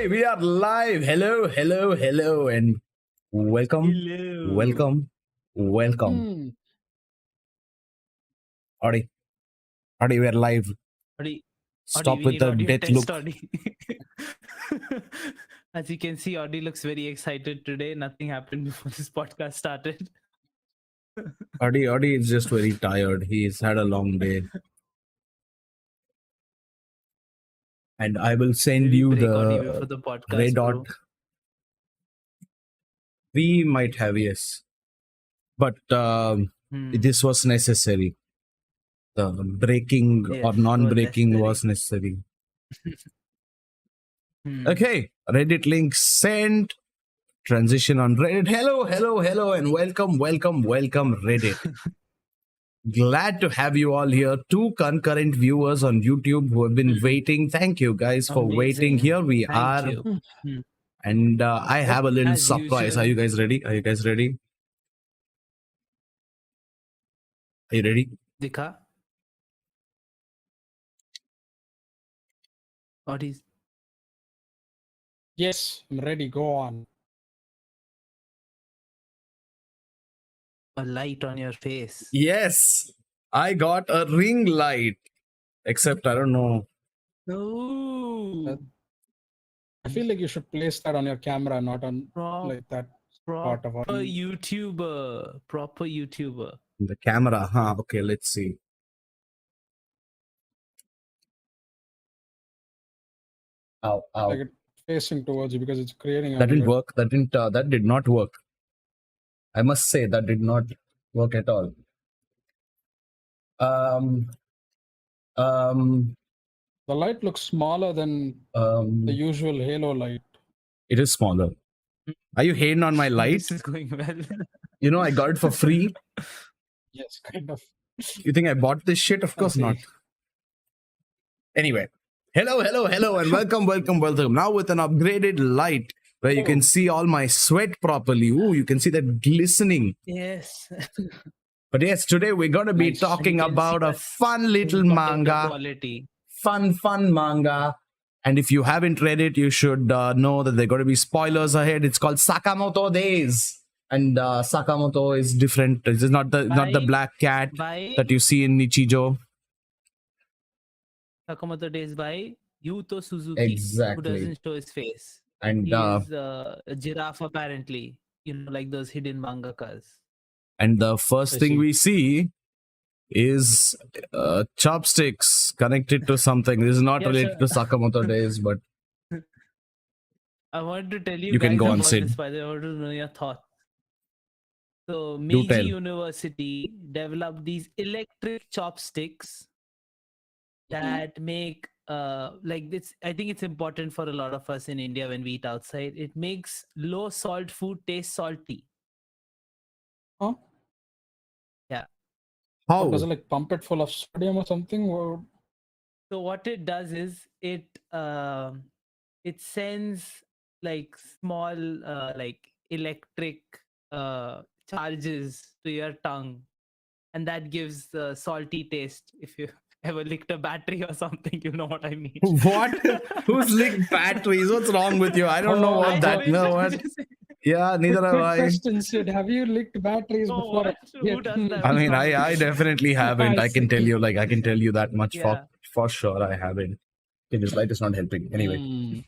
Okay, we are live. Hello, hello, hello, and welcome, Hello. welcome. Audi, we're live. Audi, Stop we with need the audio death test, look. Audi. As you can see, Audi looks very excited today. Nothing happened before this podcast started. Audi is just very tired. He's had a long day. And I will send Maybe you break Audi before the the podcast, red dot. bro. We might have, yes. But this was necessary. The breaking Yes, or it was non-breaking necessary. was necessary. Okay, Reddit link sent. Transition on Reddit. Hello, hello, hello, and welcome, Reddit. Glad to have you all here. 2 concurrent viewers on YouTube who have been waiting. Thank you guys for waiting. Amazing. Here we Thank are. you. And I have a little As surprise. usual. Are you guys ready? Are you ready? Dikha. Audi's. Yes, I'm ready. Go on. A light on your face. Yes, I got a ring light. Except I don't know. No. I feel like you should place that on your camera, not on like that part of Proper YouTuber. Proper YouTuber. The camera, huh? Okay, let's see. Ow, ow. Like it facing towards you because it's creating. That didn't work. That did not work. I must say that did not work at all. The light looks smaller than the usual halo light. It is smaller. Are you hating on my light? This is going well. You know, I got it for free. Yes, kind of. You think I bought this shit? Of course not. Anyway, hello, and welcome. Now with an upgraded light where you can see all my sweat properly. Ooh, you can see that glistening. Yes. But yes, today we're going to be Nice. talking And you can about see a that fun little content manga. quality. Fun manga. And if you haven't read it, you should know that there are going to be spoilers ahead. It's called Sakamoto Days. And Sakamoto is different. This is not the black cat that you see in Nichijo. Sakamoto Days by Yuto Suzuki, Exactly. who doesn't show his face. And he is a giraffe, apparently. You know, like those hidden mangakas. And the first thing we see is chopsticks connected to something. This is not related to Sakamoto Days, but I wanted to tell you, you guys can go on, about Sid. this, by the way. I want to know your thoughts. So Meiji University developed these electric chopsticks that make like this. I think it's important for a lot of us in India when we eat outside. It makes low salt food taste salty. Huh? Yeah. How? Does it like pump it full of sodium or something? Or... So what it does is it sends like small like electric charges to your tongue, and that gives the salty taste. If you ever licked a battery or something, you know what I mean. What? Who's licked batteries? What's wrong with you? I don't know what that. No, what? Yeah, neither have I. Question, Sid. Have you licked batteries before? Who does that? I mean, I definitely haven't. I can tell you, I can tell you that much Yeah. for sure. I haven't. Okay, this light is not helping. Anyway.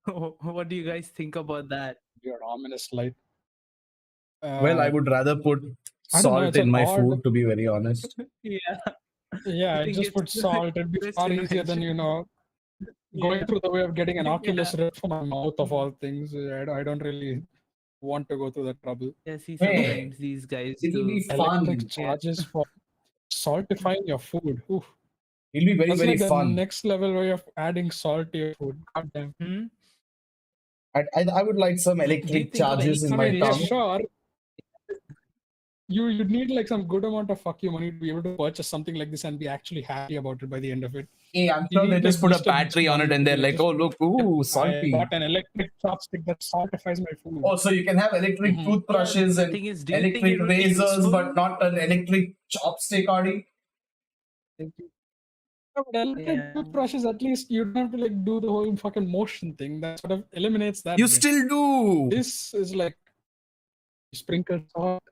What do you guys think about that? Your ominous light. Well, I would rather put salt in my food, to be very honest. Yeah, I just put salt. It'd be far easier than, going through the way of getting an Oculus Rift for my mouth of all things. I don't really want to go through that trouble. Yeah, see, sometimes these guys It'll be fun. Electric charges for saltifying your food. Oof. It'll be very, That's very like fun. The next level way of adding salt to your food. God damn. I would like some electric charges in my tongue. Sure. You'd need like some good amount of fuck you money to be able to purchase something like this and be actually happy about it by the end of it. Hey, I'm sure they just put a battery on it and they're like, oh, look, ooh, salty. I got an electric chopstick that saltifies my food. Oh, so you can have electric toothbrushes and electric razors, but not an electric chopstick, Artie? But electric toothbrushes, at least you don't have to like do the whole fucking motion thing. That sort of eliminates that. You bit. still do. This is like you sprinkle salt.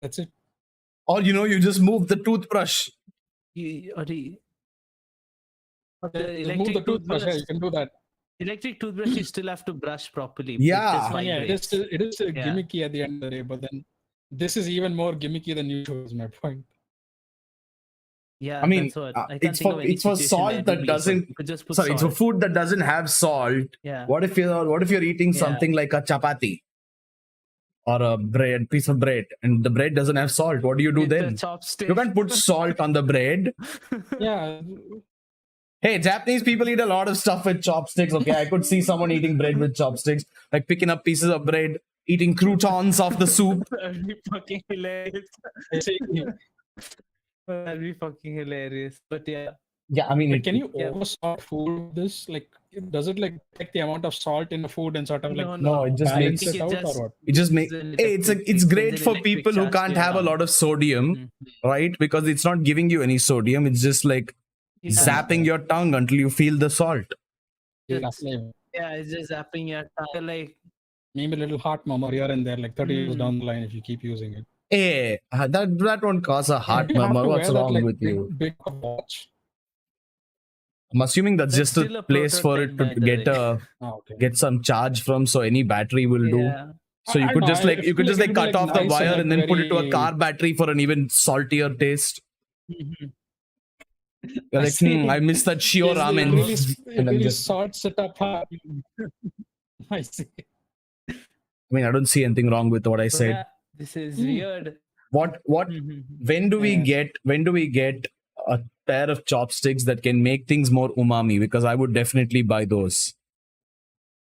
That's it. Or you just move the toothbrush. Or the Move the electric toothbrush. Yeah, you can do that. Electric toothbrush, you still have to brush properly. Yeah. It is still gimmicky at the end of the day, but then this is even more gimmicky than usual. Is my point. Yeah, I mean, that's what. I can't think of any it's for salt that doesn't. You could just put Sorry, salt. it's for food that doesn't have salt. Yeah. What if you're eating something like a chapati or a piece of bread, and the bread doesn't have salt? What do you do then? You can't put salt on the bread. Yeah. Hey, Japanese people eat a lot of stuff with chopsticks. Okay, I could see someone eating bread with chopsticks, like picking up pieces of bread, eating croutons off the soup. That'd be fucking hilarious. That'd be fucking hilarious. But yeah. Yeah, I mean, can you oversalt food with this? Like, does it like take the amount of salt in the food and sort of like no, it just makes it out or what? It just makes it's great for people who can't have a lot of sodium, right? Because it's not giving you any sodium. It's just like zapping your tongue until you feel the salt. Yeah, it's just zapping your tongue. Like maybe a little heart murmur here and there, like 30 years down the line, if you keep using it. Hey, that won't cause a heart murmur. What's wrong with you? Big watch. I'm assuming that's just a place for it to get some charge from, so any battery will do. So you could just cut off the wire and then put it to a car battery for an even saltier taste. You're like, I miss that Shio ramen. It really sorts it up. I see. I mean, I don't see anything wrong with what I said. Yeah, this is weird. When do we get a pair of chopsticks that can make things more umami? Because I would definitely buy those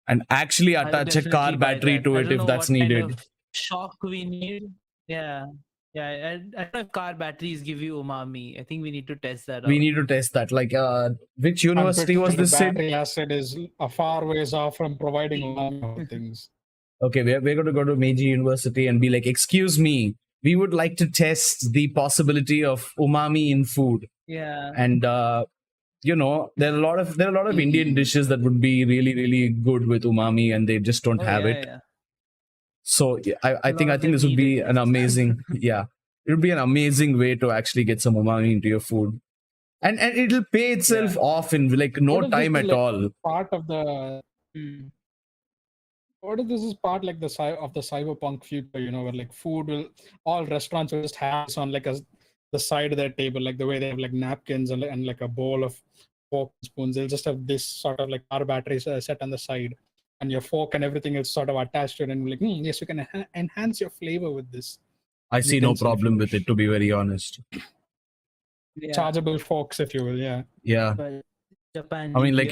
and actually attach a car battery to it if that's needed. Kind of shock we need. Yeah. I don't know if car batteries give you umami. I think we need to test that out. We need to test that. Like, which university was this? Battery acid is a far ways off from providing umami things. Okay, we're going to go to Meiji University and be like, excuse me, we would like to test the possibility of umami in food. Yeah. And there are a lot of Indian dishes that would be really, really good with umami, and they just don't have it. Yeah. So I think this would be an amazing, it would be an amazing way to actually get some umami into your food, and it'll pay itself off in like no time at all. Part of the. What if this is part like the cyberpunk future, where like all restaurants will just have this on like the side of their table, like the way they have like napkins and like a bowl of fork and spoons. They'll just have this sort of like car batteries set on the side, and your fork and everything is sort of attached to it, and like, yes, you can enhance your flavor with this. I see no problem with it, to be very honest. Yeah. Chargeable forks, if you will, yeah. Yeah. But Japan. I mean, it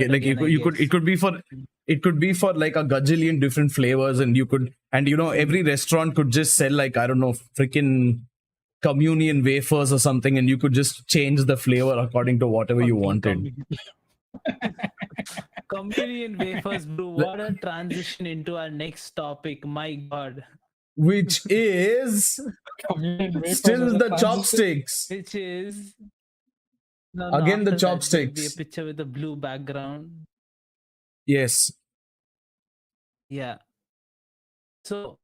could be for like a gajillion different flavors, and every restaurant could just sell like, I don't know, freaking communion wafers or something, and you could just change the flavor according to whatever you wanted. Communion wafers, bro. What a transition into our next topic. My God. Which is still the chopsticks. Which is again the chopsticks. Be a picture with a blue background. Yes. Yeah. So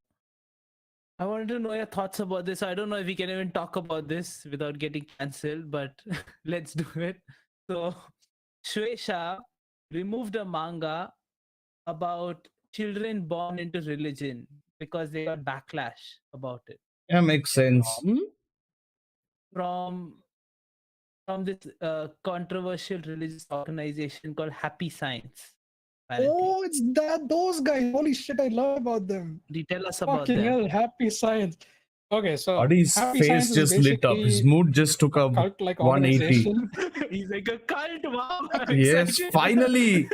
I wanted to know your thoughts about this. I don't know if we can even talk about this without getting cancelled, but let's do it. So Shueisha removed a manga about children born into religion because they got backlash about it. Yeah, makes sense. From this controversial religious organization called Happy Science. Apparently. Oh, it's those guys. Holy shit, I love about them. Tell us about them. Hell, Happy Science. Okay, so Adi's face just lit up. His mood just took a cult, like 180. He's like a cult, wow. Yes, finally.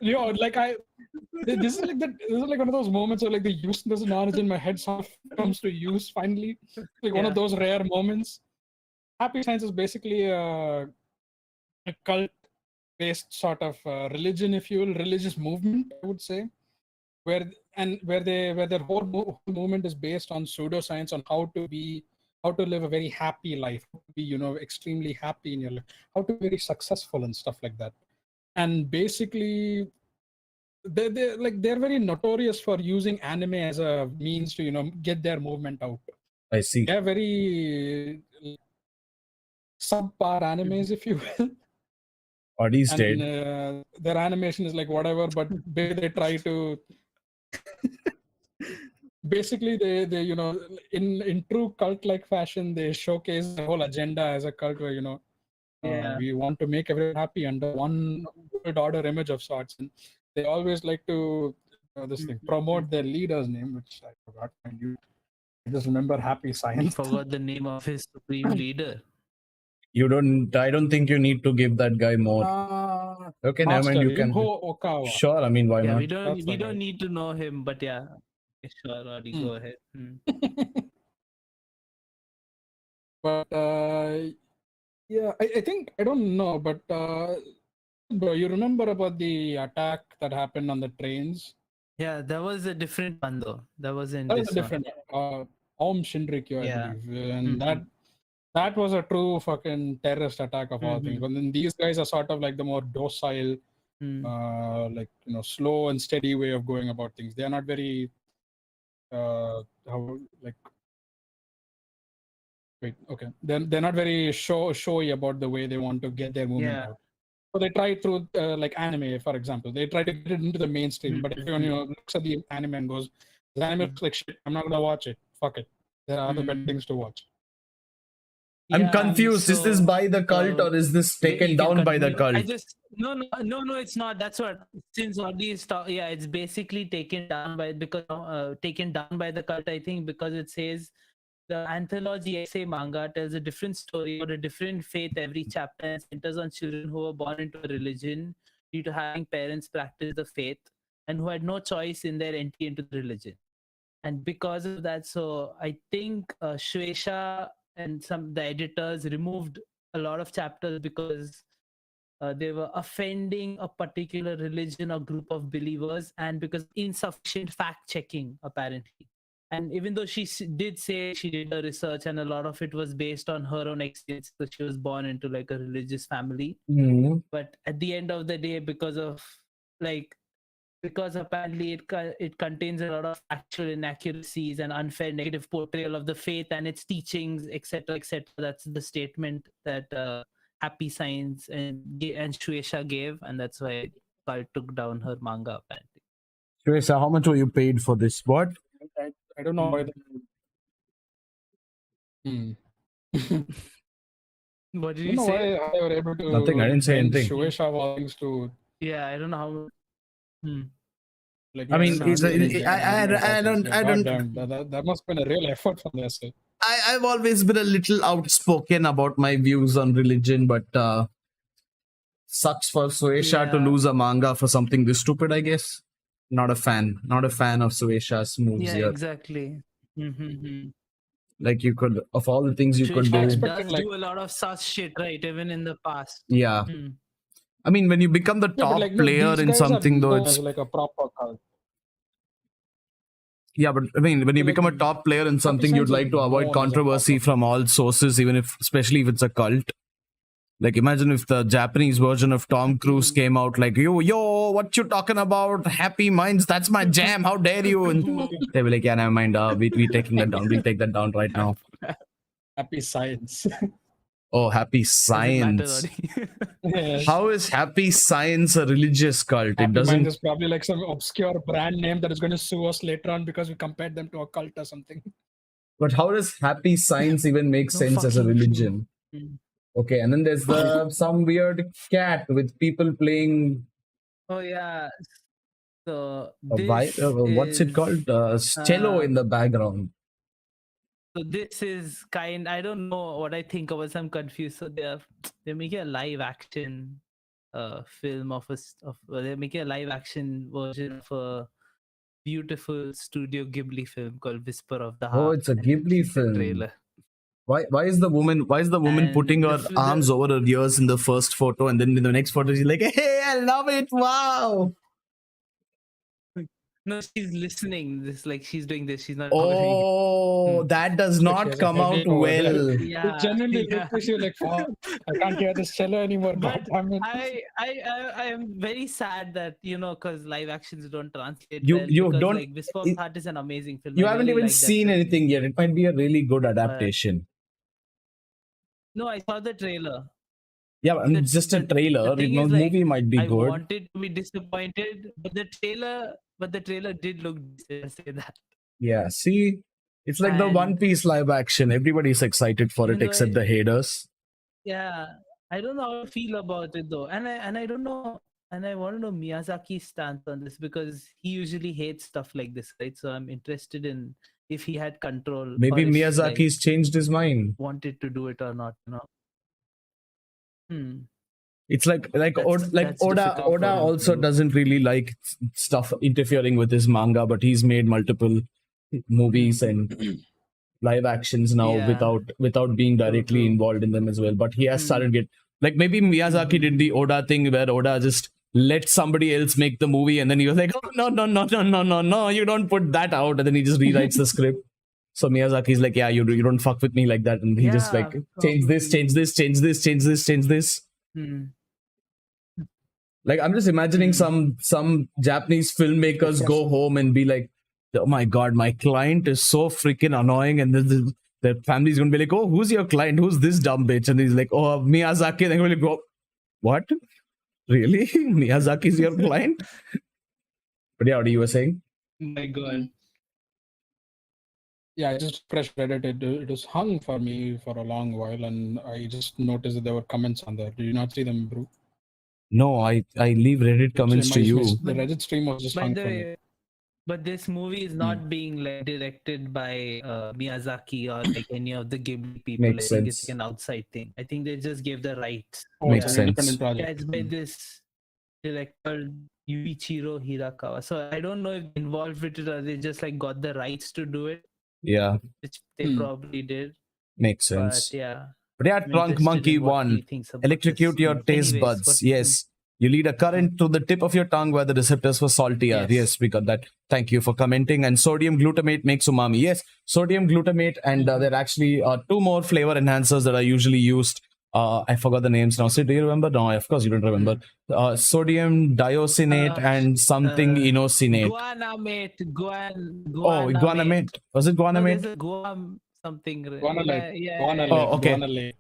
This is like one of those moments where like the useless knowledge in my head sort of comes to use finally. Like one of those rare moments. Happy Science is basically a cult-based sort of religion, if you will, religious movement, I would say, where their whole movement is based on pseudoscience, on how to be how to live a very happy life, how to be, extremely happy in your life, how to be very successful and stuff like that. And basically, they're very notorious for using anime as a means to get their movement out. I see. They're very subpar animes, if you will. Body's And dead. their animation is like whatever, but they try to basically they in true cult like fashion, they showcase the whole agenda as a cult where we want to make everyone happy under one good order image of sorts, and they always like to this thing promote their leader's name, which I forgot. And I just remember Happy Science. Forgot the name of his supreme leader. I don't think you need to give that guy more. Okay, never mind. You can. Okawa. Sure, I mean, why Yeah, not? we don't need to know him, but yeah, sure, Roddy, go ahead. But yeah, I think I don't know, but bro, you remember about the attack that happened on the trains? Yeah, that was a different one though. That wasn't That this was a different Om Shinrikyo, Yeah. I believe, and that was a true fucking terrorist attack of all things. But then these guys are sort of like the more docile, like slow and steady way of going about things. They are not very they're not very showy about the way they want to get their movement out. So they try through like anime, for example. They try to get it into the mainstream, but everyone looks at the anime and goes, "The anime looks like shit. I'm not gonna watch it. Fuck it. There are other better things to watch." I'm confused. Is this by the cult or is this taken down by the cult? No, it's not. That's what since Audi is it's basically taken down by the cult, I think, because it says the anthology essay manga tells a different story or a different faith every chapter and centers on children who were born into a religion due to having parents practice the faith and who had no choice in their entry into the religion. And because of that, so I think Shueisha and the editors removed a lot of chapters because they were offending a particular religion or group of believers, and because insufficient fact checking apparently. And even though she did say she did her research and a lot of it was based on her own experience, because she was born into like a religious family, but at the end of the day, because apparently it contains a lot of actual inaccuracies and unfair negative portrayal of the faith and its teachings, etc., etc. That's the statement that Happy Science and Shueisha gave, and that's why Cult took down her manga apparently. Shueisha, how much were you paid for this? What? I don't know why. What did you say? Why they were able to Nothing. I didn't say anything. Shueisha Wallings to. Yeah, I don't know how. Like, I mean, I don't. That must have been a real effort from their side. I've always been a little outspoken about my views on religion, but sucks for Shueisha to lose a manga for something this stupid, I guess. Not a fan of Shueisha's moves here. Yeah, exactly. Like, you could, of all the things you could do. Does do a lot of such shit, right? Even in the past. Yeah. I mean, when you become the top player in something, though, it's like a proper cult. Yeah, but I mean, when you become a top player in something, you'd like to avoid controversy from all sources, especially if it's a cult. Like, imagine if the Japanese version of Tom Cruise came out like, yo, what you talking about? Happy Minds, that's my jam. How dare you? And they were like, yeah, never mind. We're taking that down. We'll take that down right now. Happy Science. Oh, Happy Science. How is Happy Science a religious cult? Happy Minds is probably like some obscure brand name that is going to sue us later on because we compared them to a cult or something. But how does Happy Science even make sense as a religion? Okay, and then there's some weird cat with people playing. Oh yeah. So what's it called? Cello in the background. So this is I don't know what I think of it. I'm confused. So they're making a live action film they're making a live action version of a beautiful Studio Ghibli film called Whisper of the Heart. Oh, it's a Ghibli film. Trailer. Why is the woman putting her arms over her ears in the first photo, and then in the next photo she's like, hey, I love it, wow. No, she's listening. This like she's doing this. She's not. Oh, that does She not has a come out headache over there. well. You genuinely look at you like, fuck, I can't hear this cello anymore. But God damn it. I am very sad that because live actions don't translate You well. you Because don't. like Whisper of Heart is an amazing film. You I haven't really even like that seen film. anything yet. It might be a really good adaptation. No, I saw the trailer. Yeah, and it's just a trailer. The thing The is, like, movie might be I good. wanted to be disappointed, but the trailer did look decent. I'll say that. Yeah, see, it's like the And One Piece live action. Everybody's excited for it even though except the haters. yeah, I don't know how to feel about it though, and I don't know, and I want to know Miyazaki's stance on this because he usually hates stuff like this, right? So I'm interested in if he had control Maybe or if like Miyazaki's changed his mind. wanted to do it or not. It's like That's Oda difficult for him also to do. doesn't really like stuff interfering with his manga, but he's made multiple movies and live actions now Yeah. without being directly True. involved in them as well. But he has started get like maybe Miyazaki did the Oda thing where Oda just let somebody else make the movie and then he was like, oh no, you don't put that out, and then he just rewrites the script. So Miyazaki's like, yeah, you don't fuck with me like that, and he just like change this, change this, change this, change this, change this. Like I'm just imagining some Japanese filmmakers go home and be like, oh my god, my client is so freaking annoying, and their family's gonna be like, oh, who's your client? Who's this dumb bitch? And he's like, oh, Miyazaki. And they're gonna go, what? Really? Miyazaki's your client? But yeah, what you were saying? My God. Yeah, I just pressed Reddit. It was hung for me for a long while, and I just noticed that there were comments on there. Did you not see them, bro? No, I leave Reddit comments to you. The Reddit stream was just hung for me. But this movie is not being like directed by Miyazaki or like any of the Ghibli people. Makes I think sense. it's like an outside thing. I think they just gave the rights. Makes it's an sense. independent project. Yeah, it's by this director Yuichiro Hirakawa. So I don't know if they involved with it or they just like got the rights to do it. Yeah, Which they probably did. makes sense. But yeah. But yeah, I'm Trunk interested Monkey in what 1. he thinks about Electrocute this. your taste Anyways, buds. Yes. You lead a current to the tip of your tongue where the receptors for salty are. Yes, we got that. Thank you for commenting. And sodium glutamate makes umami. Yes, sodium glutamate. And there are actually two more flavor enhancers that are usually used. I forgot the names now. So do you remember? No, of course you don't remember. Sodium diocinate and something inosinate. Guanamate. Oh, guanamate. Was it guanamate? No, there's a guam something. Guanalate. Oh, okay. Guanalate.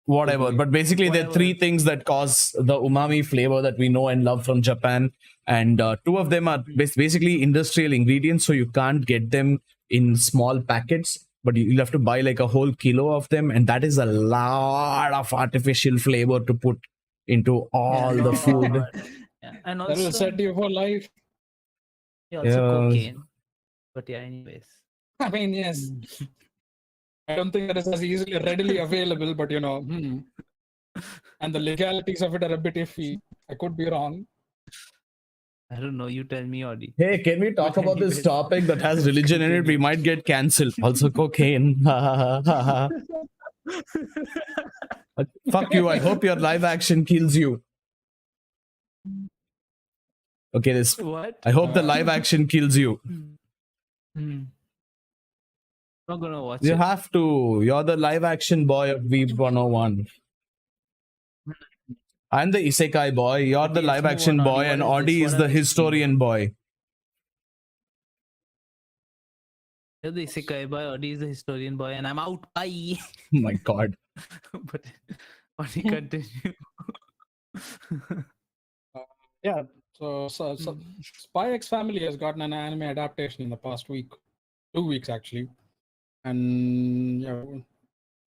Whatever, but basically there are three things that cause the umami flavor that we know and love from Japan, and two of them are basically industrial ingredients, so you can't get them in small packets, but you'll have to buy like a whole kilo of them, and that is a lot of artificial flavor to put into all the food. And that will set you for life. Yeah, also cocaine. But yeah, anyways. I mean, yes. I don't think that is as easily readily available, but and the legalities of it are a bit iffy. I could be wrong. I don't know. You tell me, Audi. Hey, can we talk about this topic that has religion in it? We might get cancelled. Also, cocaine. Fuck you. I hope your live action kills you. Okay, this. What? I hope the live action kills you. Not gonna watch you it. Have to. You're the live action boy of Weeb101. I'm the isekai boy. You're the live action boy, and Audi is the historian boy. You're the isekai boy, Audi is the historian boy, and I'm out. Bye. Oh my god. But Audi continue. Yeah. So Spy X Family has gotten an anime adaptation in the past week, 2 weeks actually, and yeah,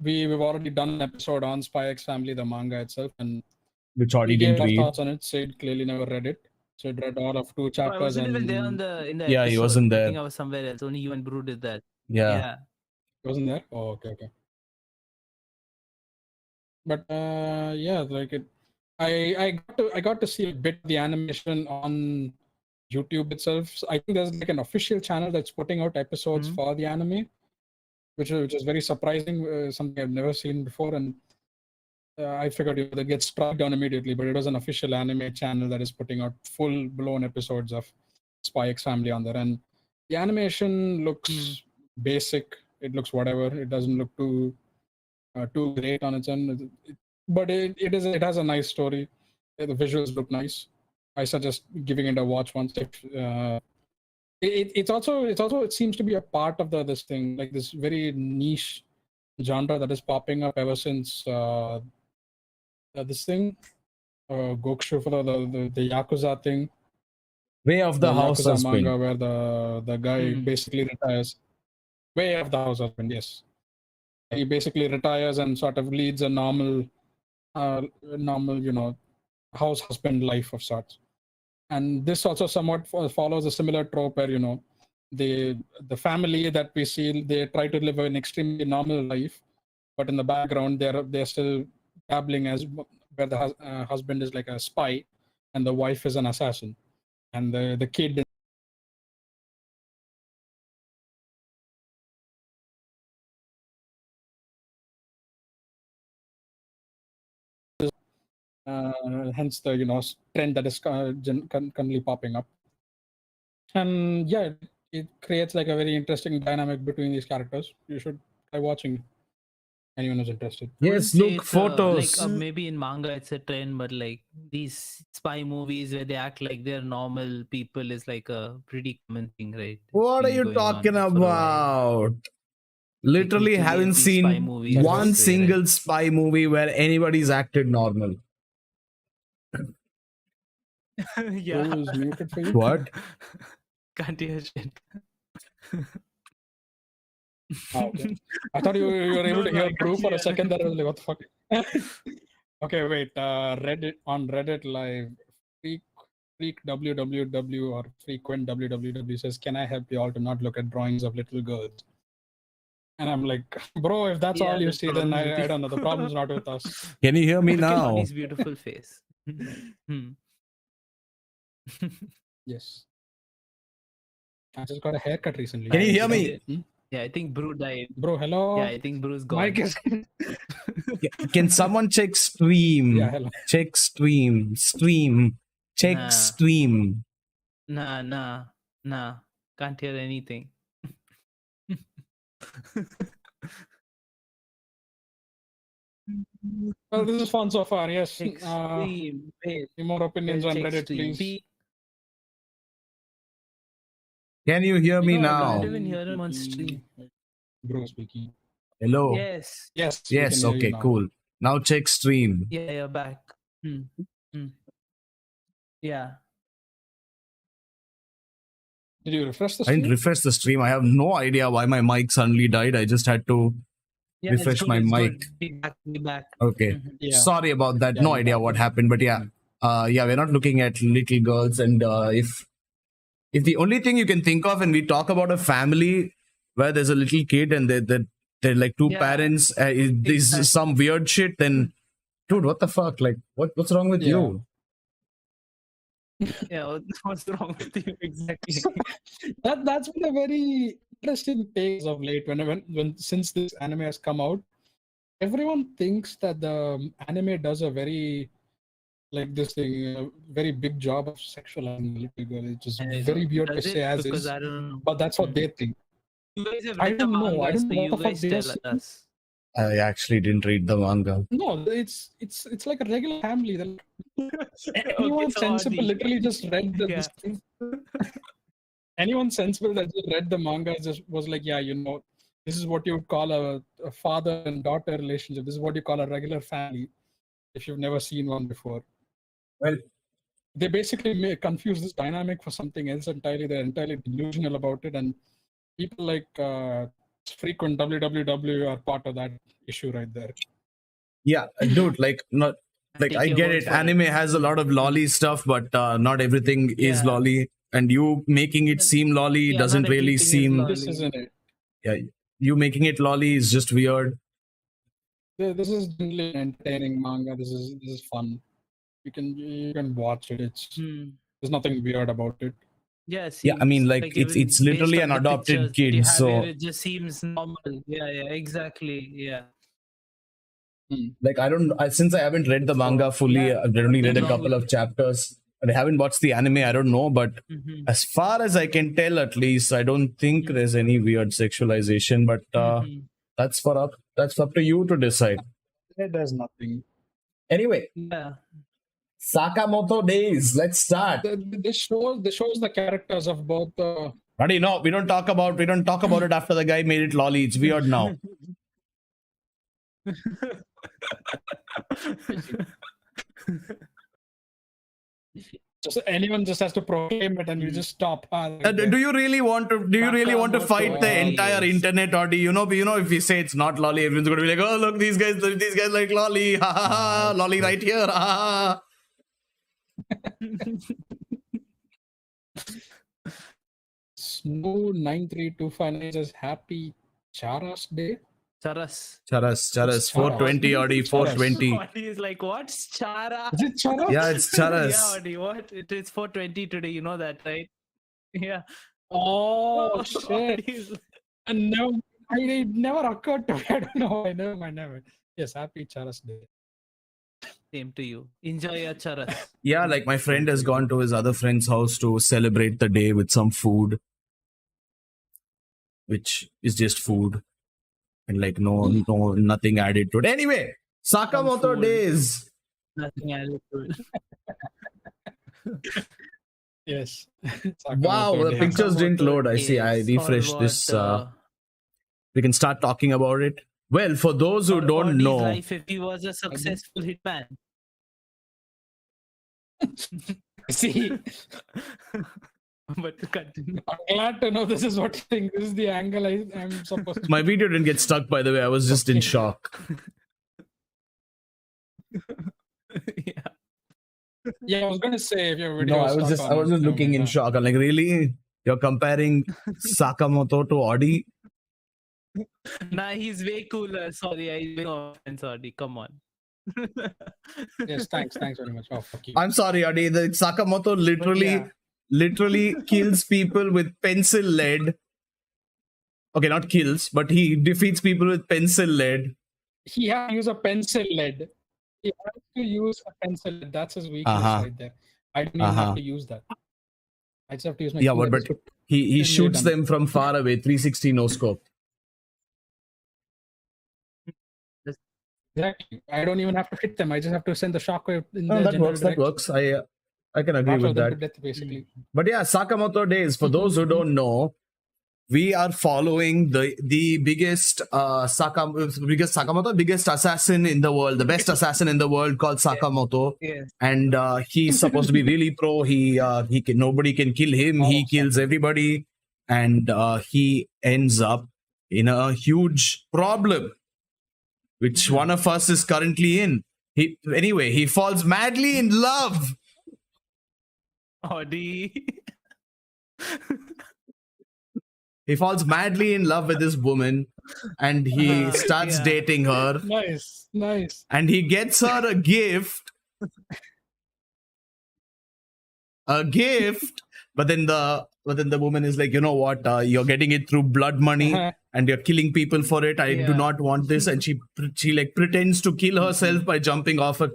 we've already done an episode on Spy X Family, the manga itself, and which Audi didn't read. Thoughts on it. Sid clearly never read it. Sid read all of 2 chapters. I wasn't even there in the yeah, episode. he wasn't there. I think I was somewhere else. Only you and Brew did that. Yeah. He wasn't there. Oh, okay. But yeah, like it. I got to see a bit of the animation on YouTube itself. So I think there's like an official channel that's putting out episodes for the anime, which is very surprising. Something I've never seen before, and I figured that gets struck down immediately. But it was an official anime channel that is putting out full-blown episodes of Spy X Family on there, and the animation looks basic. It looks whatever. It doesn't look too great on its own, but it has a nice story. The visuals look nice. I suggest giving it a watch once. If it seems to be a part of this thing, like this very niche genre that is popping up ever since this thing, Gokushu for the Yakuza thing. Way of the House Yakuza Husband. manga where the guy basically retires. Way of the House Husband, yes. He basically retires and sort of leads a normal, house husband life of sorts. And this also somewhat follows a similar trope where the family that we see, they try to live an extremely normal life, but in the background they're still dabbling as where the husband is like a spy and the wife is an assassin, and the kid hence the trend that is currently popping up. And yeah, it creates like a very interesting dynamic between these characters. You should try watching. Anyone who's interested. Yes, look, photos. Like maybe in manga it's a trend, but like these spy movies where they act like they're normal people is like a pretty common thing, right? What are you talking about? Literally haven't seen one single spy movie where anybody's acted normal. Yeah. Who's muted for you? What? Can't hear shit. Oh, okay. I thought you were able to hear Brew for a second. That I was like, what the fuck? Okay, wait. Reddit Live, Freak WWW or Frequent WWW says, "Can I help you all to not look at drawings of little girls?" And I'm like, bro, if that's all you see, then I don't know. The problem's not with us. Can you hear me now? His beautiful face. Yes. I just got a haircut recently. Can you hear me? Yeah, I think Brew died. Bro, hello. Yeah, I think Brew's gone. Mike is... Can someone check stream? Yeah, hello. Check stream. Stream. Check stream. Nah. Can't hear anything. Well, this is fun so far. Yes. Any more opinions on Reddit, please. Can you hear me now? I can't even hear him on stream. Bro speaking. Hello. Yes. Okay, cool. Now check stream. Yeah, you're back. Yeah. Did you refresh the I stream? didn't refresh the stream. I have no idea why my mic suddenly died. I just had to refresh my mic. Be back. Okay. Yeah. Sorry about that. No idea what happened, but yeah. We're not looking at little girls, and if the only thing you can think of, and we talk about a family where there's a little kid and they're like two parents, this is some weird shit, then dude, what the fuck? Like, what's wrong with you? Yeah, what's wrong with you exactly? That's been a very interesting phase of late. When since this anime has come out, everyone thinks that the anime does a very very big job of sexualizing little girl. It's just very weird to say as is, I don't know. but that's what they think. You guys have I read don't the know. manga, I don't so know you what the fuck guys they tell are us. I actually didn't read the manga. No, it's like a regular family. Anyone sensible literally just read this thing. Anyone sensible that just read the manga just was like, yeah, this is what you would call a father and daughter relationship. This is what you call a regular family if you've never seen one before. Well, they basically confuse this dynamic for something else entirely. They're entirely delusional about it, and people like Frequent WWW are part of that issue right there. Yeah, dude, I get it. Anime has a lot of lolly stuff, but not everything is lolly. And you making it seem lolly doesn't really seem. This isn't it. Yeah, you making it lolly is just weird. This is generally an entertaining manga. This is fun. You can watch it. There's nothing weird about it. Yeah, I mean, it's literally an adopted kid, so it just seems normal. Yeah, exactly. Yeah. Like since I haven't read the manga fully, I've only read a couple of chapters. I haven't watched the anime. I don't know, but Mhm. as far as I can tell, at least, I don't think there's any weird sexualization. But Mhm. that's up to you to decide. There's nothing. Anyway, Yeah. Sakamoto days. Let's start. This shows the characters of both. Buddy, no, we don't talk about it after the guy made it lolly. It's weird now. Just anyone just has to proclaim it, and you just stop. Do you really want to fight the entire internet, or do you know if we say it's not lolly, everyone's going to be like, oh look, these guys like lolly, ha ha ha, lolly right here, ha ha. Snow 9325 says happy Charas Day. Charas. 420 Audi, 420. Audi is like, what's Chara? Is it Charas? Yeah, it's Charas. Yeah, Audi, what? It is 420 today, you know that, right? Yeah. Oh shit! Audi is like, And no, it never occurred to me. I don't know. I never. Yes, happy Charas Day. same to you. Enjoy your charas. Yeah, like my friend has gone to his other friend's house to celebrate the day with some food, which is just food. And like nothing added to it. Anyway, Sakamoto food. days. Nothing added to it. Yes. Wow, the pictures didn't load. I see. I is refreshed all this. what, We can start talking about it. Well, for those who don't Audi's know, life if he was a successful hitman. See, But continue. I'm glad to know this is what you think. This is the angle I'm supposed to. my video didn't get stuck. By the way, I was just in shock. Yeah. Yeah, I was going to say if your video. No, I was just looking in shock. I'm like, really? You're comparing Sakamoto to Audi? Nah, he's way cooler. Sorry, I no offense, Audi. Come on. Yes, thanks very much. Oh, fuck you. I'm sorry, Audi. The Sakamoto literally kills people with pencil lead. Okay, not kills, but he defeats people with pencil lead. He has to use a pencil lead. He has to use a pencil lead. That's his weakness right there. I don't even have to use that. I just have to use my. Yeah, but he shoots them from far away, 360 no scope. Exactly. I don't even have to hit them. I just have to send the shockwave in No, their that general works. That direction. works. I can agree Rattle with them to that. death, basically. But yeah, Sakamoto days. For those who don't know, we are following the biggest biggest assassin in the world, the best assassin in the world, called Sakamoto. Yes. And he's supposed to be really pro. Nobody can kill him. He kills everybody, and he ends up in a huge problem, which one of us is currently in. He falls madly in love. Audi. He falls madly in love with this woman, and he starts dating her. Nice. And he gets her a gift. But then the woman is like, you know what? You're getting it through blood money, and you're killing people for it. I do not want this. And she like pretends to kill herself by jumping off a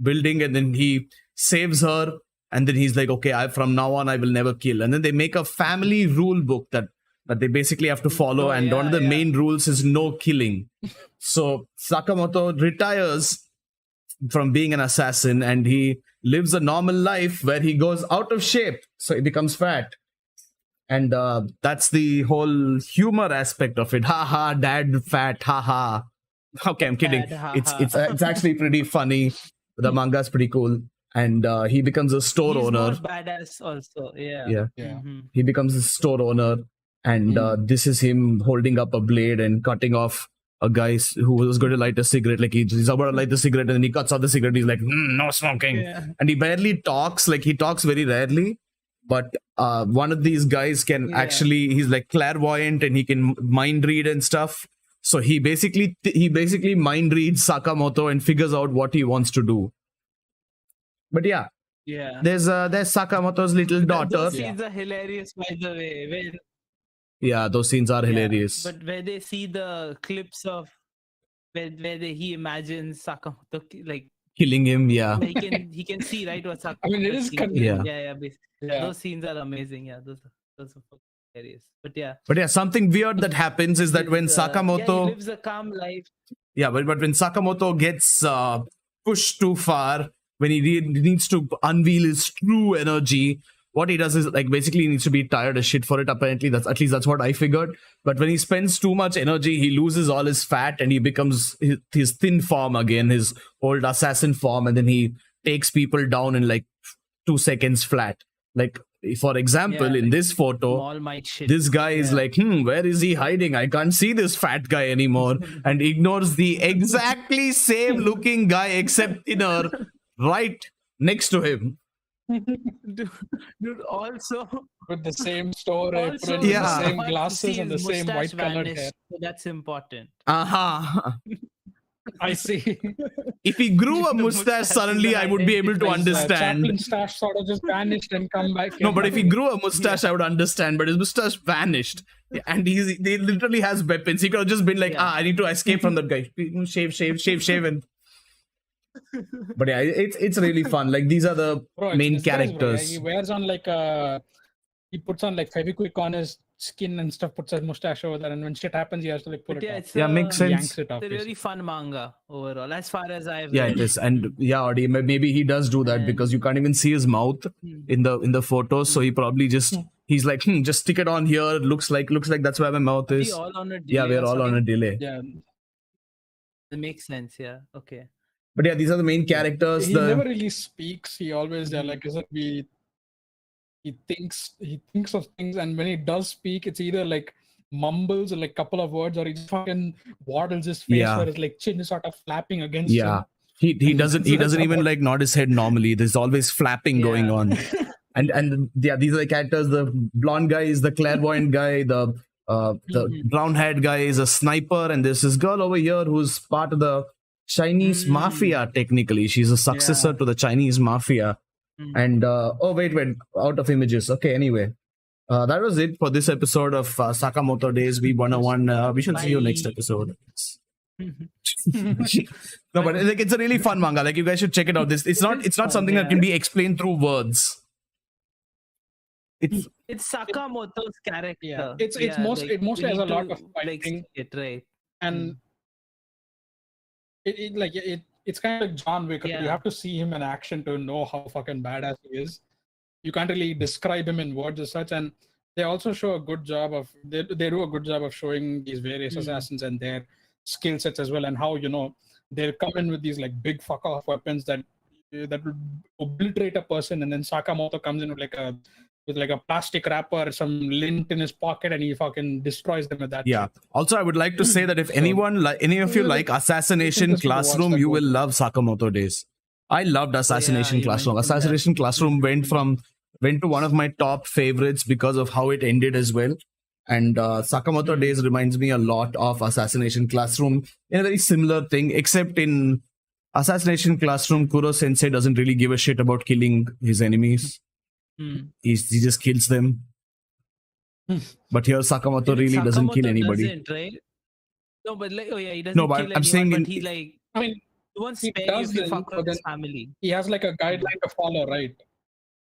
building, and then he saves her. And then he's like, okay, from now on, I will never kill. And then they make a family rule book that they basically have to follow. And one of the main rules is no killing. So Sakamoto retires from being an assassin, and he lives a normal life where he goes out of shape. So he becomes fat. And that's the whole humor aspect of it. Ha ha, dad fat, ha ha. Okay, I'm kidding. It's actually pretty funny. The manga's pretty cool. And he becomes a store owner. He's more badass also. Yeah. Mm-hmm. He becomes a store owner, and this is him holding up a blade and cutting off a guy who was going to light a cigarette. Like he's about to light the cigarette, and then he cuts off the cigarette. He's like, no smoking. And he barely talks. Like he talks very rarely. But one of these guys can actually, he's like clairvoyant, and he can mind read and stuff. So he basically mind reads Sakamoto and figures out what he wants to do. But there's Sakamoto's little daughter. Those scenes are hilarious, by the way. Those scenes are hilarious. But where they see the clips of where he imagines Sakamoto like killing him. Yeah. He can see right what's up. I mean, it is Yeah. Yeah. Those scenes are amazing. Yeah, those are hilarious. But yeah, something weird that happens is that when he Sakamoto, lives a calm life. but when Sakamoto gets pushed too far, when he needs to unveil his true energy, what he does is like basically he needs to be tired as shit for it. Apparently, that's what I figured. But when he spends too much energy, he loses all his fat and he becomes his thin form again, his old assassin form, and then he takes people down in like 2 seconds flat. Like, for example, in this photo, All might shit. this guy is like, where is he hiding? I can't see this fat guy anymore, and ignores the exactly same looking guy except thinner right next to him. Dude, also With the same store also, apron, Yeah. the same but glasses, see and the his same mustache white colored vanished, hair. so that's important. I see. If he grew a The mustache mustache suddenly, is I would be able to identifies, understand. Chaplin stash sort of just vanished and come back. No, but if he grew a mustache, I would understand. But his mustache vanished, and he literally has weapons. He could have just been like, I need to escape from that guy. Shave, and. But yeah, it's really fun. Like, these are the main characters. He wears on like he puts on like Feviquick on his skin and stuff, puts his mustache over there, and when shit happens, he has to like pull But it off. Makes He sense. yanks it off. It's a really fun manga overall, as far as I've Yeah, read. it is. And Audi, maybe he does do that because you can't even see his mouth in the photos. So he probably just he's like, just stick it on here. Looks like that's where my mouth Are we is. all on a delay Yeah, we're or all on a something? delay. Yeah. It makes sense. Yeah. Okay. But yeah, these are the main characters. He never really speaks. He always like is it he thinks of things, and when he does speak, it's either like mumbles or like couple of words, or he just fucking waddles his face where his like chin is sort of flapping against him. He doesn't even like nod his head normally. There's always flapping going on. And these are the characters. The blonde guy is the clairvoyant guy. The brown haired guy is a sniper, and there's this girl over here who's part of the Chinese mafia. Technically, she's a successor to the Chinese mafia. And wait, out of images. Okay, anyway, that was it for this episode of Sakamoto Days Weeb101. We should see you next episode. No, but like, it's a really fun manga. Like, you guys should check it out. It's not something that can be explained through words. It's Sakamoto's character. Yeah. It mostly has a lot of fighting, right? And it's kind of like John Wick. You have to see him in action to know how fucking badass he is. You can't really describe him in words as such. And they also show a good job of they do a good job of showing these various assassins and their skill sets as well, and how they'll come in with these like big fuck off weapons that would obliterate a person, and then Sakamoto comes in with like a plastic wrapper, some lint in his pocket, and he fucking destroys them with that. Yeah. Shit. Also, I would like to say that if any of you like Assassination Classroom, you will love Sakamoto Days. I loved Assassination Classroom. Assassination Classroom went to one of my top favorites because of how it ended as well. And Sakamoto Days reminds me a lot of Assassination Classroom in a very similar thing, except in Assassination Classroom, Kuro Sensei doesn't really give a shit about killing his enemies. He just kills them. But here Sakamoto really doesn't kill anybody. Doesn't, right? No, but like, he doesn't kill I'm anyone, saying but he like, he won't spare you if you fuck with his family. He has like a guideline to follow, right?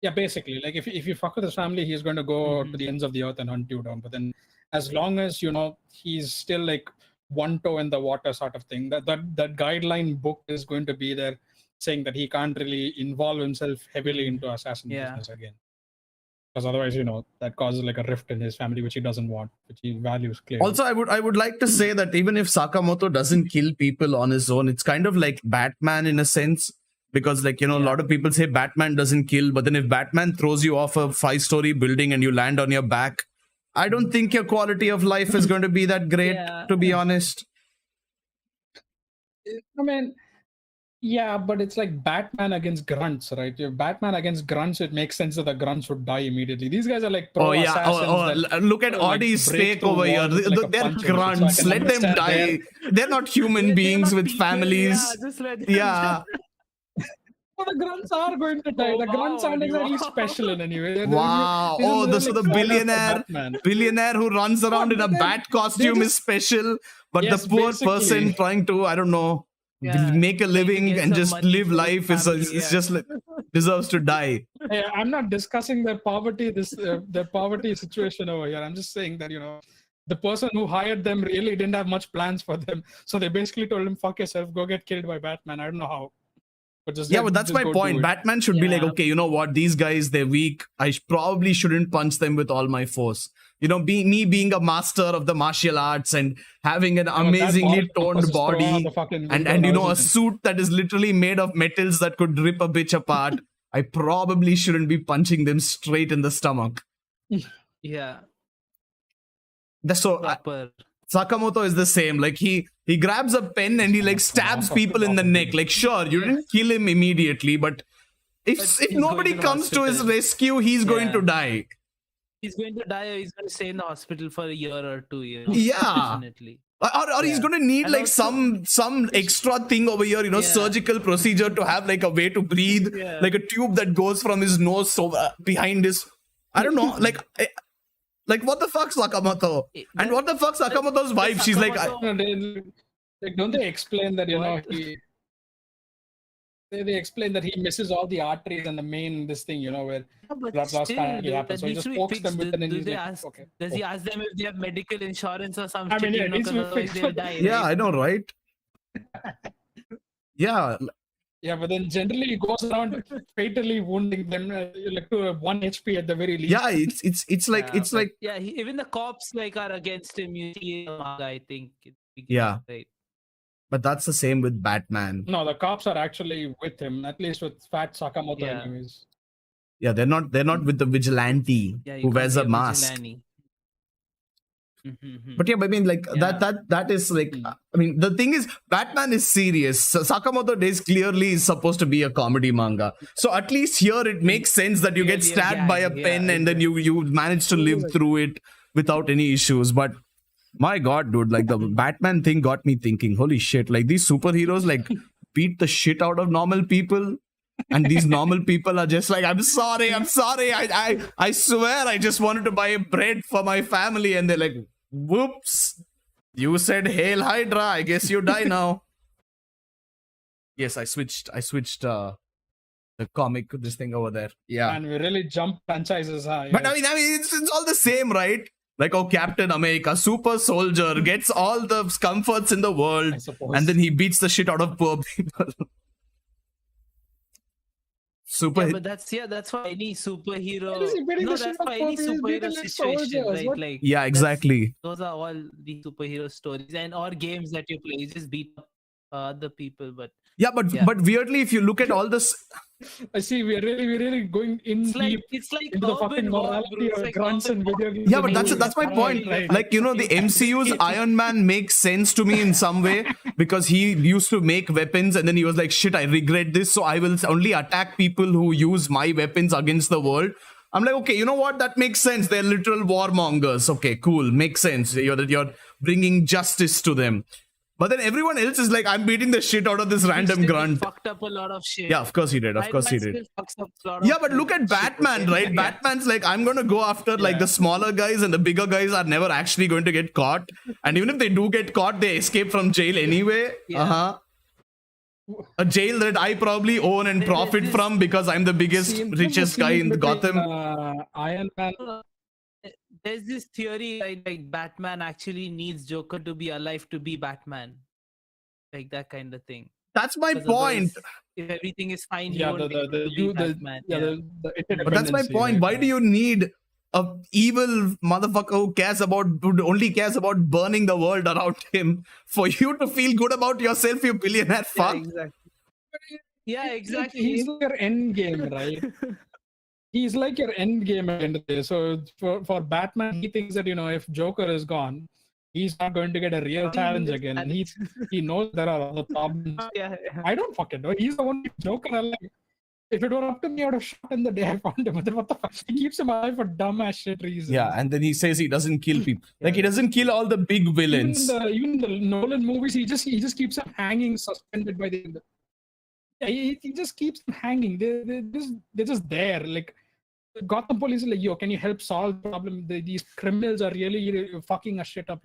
Yeah, basically, like if you fuck with his family, he's going to go to the ends of the earth and hunt you down. But then, as long as he's still like one toe in the water, sort of thing. That guideline book is going to be there, saying that he can't really involve himself heavily into assassin business again, because otherwise, that causes like a rift in his family, which he doesn't want, which he values clearly. Also, I would like to say that even if Sakamoto doesn't kill people on his own, it's kind of like Batman in a sense. Because a lot of people say Batman doesn't kill, but then if Batman throws you off a 5-story building and you land on your back, I don't think your quality of life is going to be that great, to be honest. I mean, yeah, but it's like Batman against grunts, right? If Batman against grunts, it makes sense that the grunts would die immediately. These guys are like assassins. Look at Audie's fake over here. They're grunts. Let them die. They're not human beings with families. Yeah, just let them yeah. The grunts are going to die. The grunts aren't exactly special in any way. Wow. So the billionaire who runs around in a bat costume is special, but the poor person trying to, I don't know, Yeah, make a trying to living get and some just money live for his life family, is yeah. just like deserves to die. Hey, I'm not discussing their poverty, their poverty situation over here. I'm just saying that the person who hired them really didn't have much plans for them, so they basically told him, "Fuck yourself, go get killed by Batman." I don't know how, but Yeah, but that's just my go do point. it. Batman should be like, Yeah. okay, you know what? These guys, they're weak. I probably shouldn't punch them with all my force. Me being a master of the martial arts and having an Yeah, but that amazingly moral compass toned is thrown out body the fucking and window now, a isn't it? suit that is literally made of metals that could rip a bitch apart. I probably shouldn't be punching them straight in the stomach. Yeah. So Proper. Sakamoto is the same. Like he grabs a pen and he like stabs people in the neck. Like sure, you didn't kill him immediately, but if he's nobody going to the comes to his hospital. rescue, he's going Yeah. to die. He's going to die or he's going to stay in the hospital for a year or 2 years. Yeah. Definitely. Or he's Yeah. going to need And like also- some extra thing over here, Yeah. surgical procedure to have like a way to breathe, Yeah. like a tube that goes from his nose so behind his. I don't know, like what the fuck, Sakamoto? And what the fuck, Sakamoto's wife? She's like, Sakamoto- Don't they explain that What? they explain that he misses all the arteries and the main this thing, where Yeah, but blood loss still, can't that happen. So he needs just to be pokes fixed. them with an Do he's they like, ask? okay. Does he ask them if they have medical insurance or some I mean, shit? yeah, it needs to be Otherwise fixed, they'll but- die. yeah, right? I know, right? Yeah, Yeah, but then generally he goes around fatally wounding them like to 1 HP at the very least. yeah. It's like Yeah, it's but- like yeah. Even the cops are against him. You see, in the manga, I think. Yeah. Right. but that's the same with Batman. No, the cops are actually with him, at least with Fat Sakamoto Yeah. anyways. Yeah, they're not with the vigilante Yeah, you who can't wears be a mask. vigilante. Mhm. But yeah, I mean, like Yeah. that is like, Hmm. I mean, the thing is, Batman is serious. Sakamoto Days clearly is supposed to be a comedy manga. So at least here it makes sense that you get Clearly a stabbed by a gag, pen yeah, and then you manage to live through it without any issues. But my God, dude, like the Batman thing got me thinking, holy shit, like these superheroes like beat the shit out of normal people. And these normal people are just like, I'm sorry. I swear I just wanted to buy a bread for my family. And they're like, whoops, you said Hail Hydra. I guess you die now. Yes, I switched the comic, this thing over there. Yeah. And we really jump franchises high. But I mean, it's all the same, right? Like, oh, Captain America, super soldier, gets all the comforts in the world. I suppose. And then he beats the shit out of poor people. Yeah, but that's for any superhero. Why is he beating No, the shit that's out for of any people? He's beating superhero like situation, soldiers. right? What? Like Yeah, that's- exactly. Those are all the superhero stories and or games that you play. You just beat up other people, but Yeah, but Yeah. weirdly, if you look at all this, I see we're really going in it's like deep urban into the fucking war, morality bro. It's of like grunts urban and war. video games. yeah, but and that's movies. my Right, point. right. Like, the MCU's Iron Man makes sense to me in some way because he used to make weapons and then he was like, shit, I regret this, so I will only attack people who use my weapons against the world. I'm like, okay, you know what? That makes sense. They're literal warmongers. Okay, cool. Makes sense. You're bringing justice to them. But then everyone else is like, I'm beating the shit out of this random Still grunt. fucked up a lot of shit. Yeah, of course he did. Of Iron course he Man did. still fucks up a lot Yeah, of but look at shit, Batman, okay? right? Yeah. Batman's like, I'm going to go after like Yeah. the smaller guys and the bigger guys are never actually going to get caught. And even if they do get caught, they escape from jail anyway. Yeah. Uh-huh. A jail that I probably own and There- profit there's from because I'm the biggest, Scene- richest guy scene in between, Gotham. Iron Man. There's this theory like Batman actually needs Joker to be alive to be Batman, like that kind of thing. That's my Because point. otherwise, if everything is fine, Yeah, you won't be able to be Batman. But that's my point. Why do you need a evil motherfucker who only cares about burning the world around him for you to feel good about yourself, you billionaire Yeah, fuck? exactly. Yeah, exactly. He's your end game, right? He's like your end game at the end of the day. So for Batman, he thinks that if Joker is gone, he's not going to get a real challenge again. And he knows there are other problems. yeah. I don't fucking know. He's the only Joker I like. If it were up to me, I would have shot him the day I found him. But then what the fuck? He keeps him alive for dumbass shit reasons. Yeah, and then he says he doesn't kill people. Like he doesn't kill all the big villains. Even in the Nolan movies, he just keeps him hanging, suspended by the. Yeah, he just keeps them hanging. They're just there. Like Gotham police is like, yo, can you help solve the problem? These criminals are really fucking us shit up,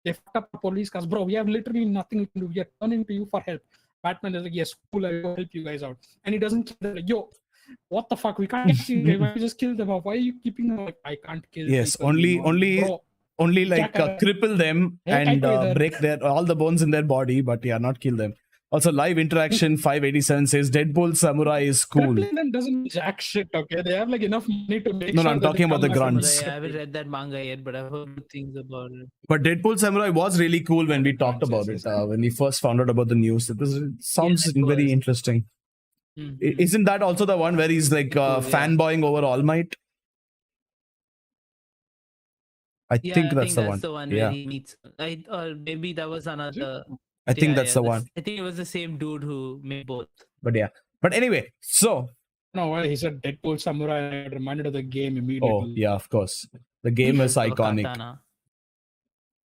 They fucked up the police cars. Bro, we have literally nothing we can do. We are turning to you for help. Batman is like, yes, cool, I will help you guys out. And he doesn't kill them. Like, yo, what the fuck? We can't get you guys. Why don't you just kill them off? Why are you keeping them? Like, I can't kill Yes, people. only like cripple them and break all the bones in their body, but yeah, not kill them. Also, live interaction 587 says Deadpool Samurai is cool. Crippling them doesn't jack shit, okay? They have like enough money to make No, sure I'm talking about the grunts. I haven't read that manga yet, but I've heard good things about it. But Deadpool Samurai was really cool when we talked about it. When we first found out about the news. It sounds very interesting. Mm-hmm. Isn't that also the one where he's like fanboying over All Might? I think that's the one. Where he meets. Or maybe that was another. I think that's the one. I think it was the same dude who made both. But yeah. But anyway, so. No, well, he said Deadpool Samurai and I reminded of the game immediately. Oh, yeah, of course. The game is iconic. Katana.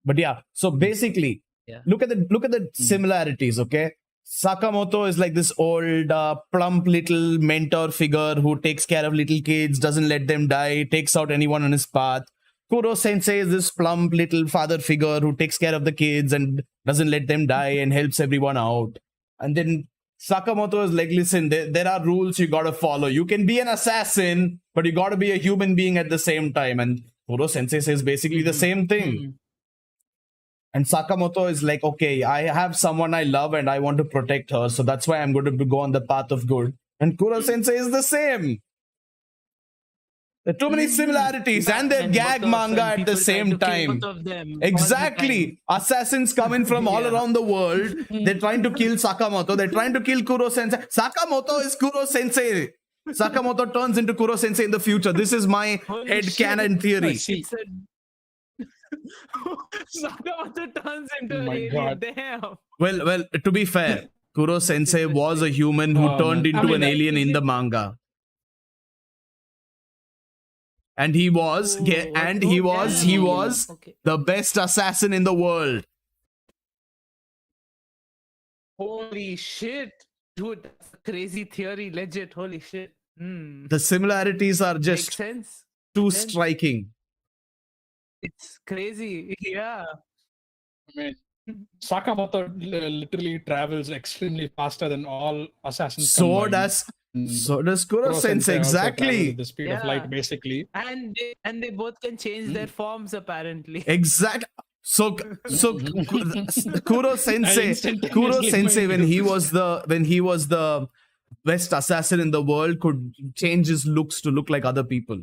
But yeah, so basically, look at the similarities, okay? Sakamoto is like this old, plump little mentor figure who takes care of little kids, doesn't let them die, takes out anyone on his path. Kuro Sensei is this plump little father figure who takes care of the kids and doesn't let them die and helps everyone out. And then Sakamoto is like, listen, there are rules you gotta follow. You can be an assassin, but you gotta be a human being at the same time. And Kuro Sensei says basically the same thing. And Sakamoto is like, okay, I have someone I love and I want to protect her. So that's why I'm going to go on the path of good. And Kuro Sensei is the same. There are too many similarities and they're gag manga at the same time. Exactly. Assassins coming from all around the world. They're trying to kill Sakamoto. They're trying to kill Kuro Sensei. Sakamoto is Kuro Sensei. Sakamoto turns into Kuro Sensei in the future. This is my headcanon theory. Sakamoto turns into an alien. Damn. Well, to be fair, Kuro Sensei was a human who turned into an alien in the manga. And he was the best assassin in the world. Holy shit. Dude, that's a crazy theory. Legit. Holy shit. The similarities are just too striking. It's crazy. Yeah. I mean, Sakamoto literally travels extremely faster than all assassins. So does Kuro Sensei, exactly. The speed of light, basically. And they both can change their forms, apparently. Exactly. So Kuro Sensei, when he was the best assassin in the world, could change his looks to look like other people.